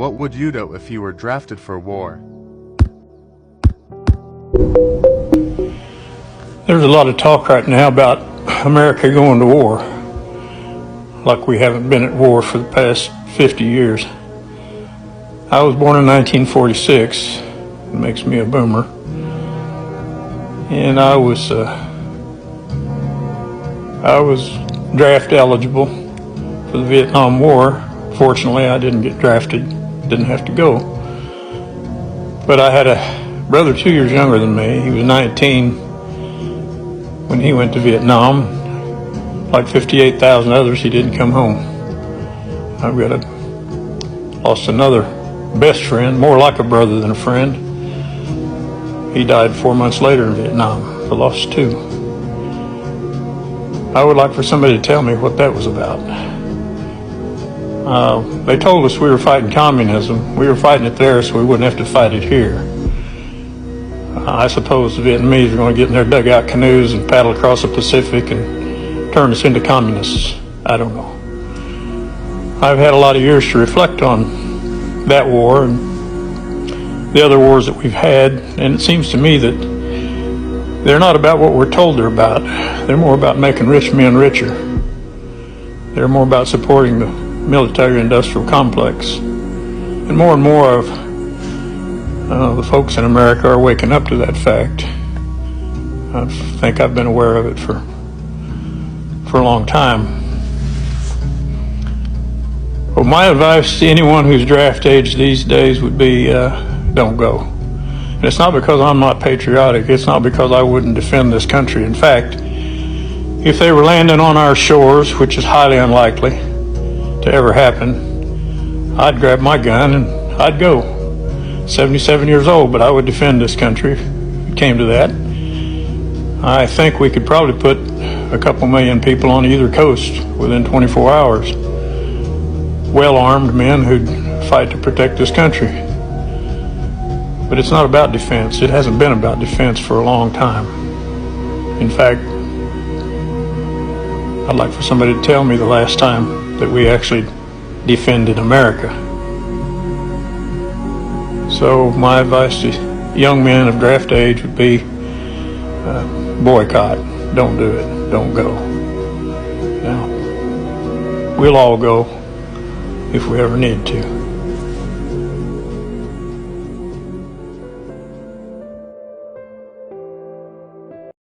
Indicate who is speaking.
Speaker 1: What would you do if you were drafted for war?
Speaker 2: There's a lot of talk right now about America going to war, like we haven't been at war for the past 50 years. I was born in 1946. It makes me a boomer. And I was draft eligible for the Vietnam War. Fortunately, I didn't get drafted, didn't have to go. But I had a brother 2 years younger than me. He was 19 when he went to Vietnam. Like 58,000 others, he didn't come home. I've lost another best friend, more like a brother than a friend. He died 4 months later in Vietnam. I lost two. I would like for somebody to tell me what that was about. They told us we were fighting communism. We were fighting it there so we wouldn't have to fight it here. I suppose the Vietnamese are going to get in their dugout canoes and paddle across the Pacific and turn us into communists. I don't know. I've had a lot of years to reflect on that war and the other wars that we've had, and it seems to me that they're not about what we're told they're about. They're more about making rich men richer. They're more about supporting the military-industrial complex. And more of the folks in America are waking up to that fact. I think I've been aware of it for a long time. Well, my advice to anyone who's draft age these days would be don't go. And it's not because I'm not patriotic. It's not because I wouldn't defend this country. In fact, if they were landing on our shores, which is highly unlikely to ever happen, I'd grab my gun and I'd go. 77 years old, but I would defend this country if it came to that. I think we could probably put a couple million people on either coast within 24 hours. Well-armed men who'd fight to protect this country. But it's not about defense. It hasn't been about defense for a long time. In fact, I'd like for somebody to tell me the last time that we actually defended America. So my advice to young men of draft age would be boycott. Don't do it. Don't go. Now, we'll all go if we ever need to.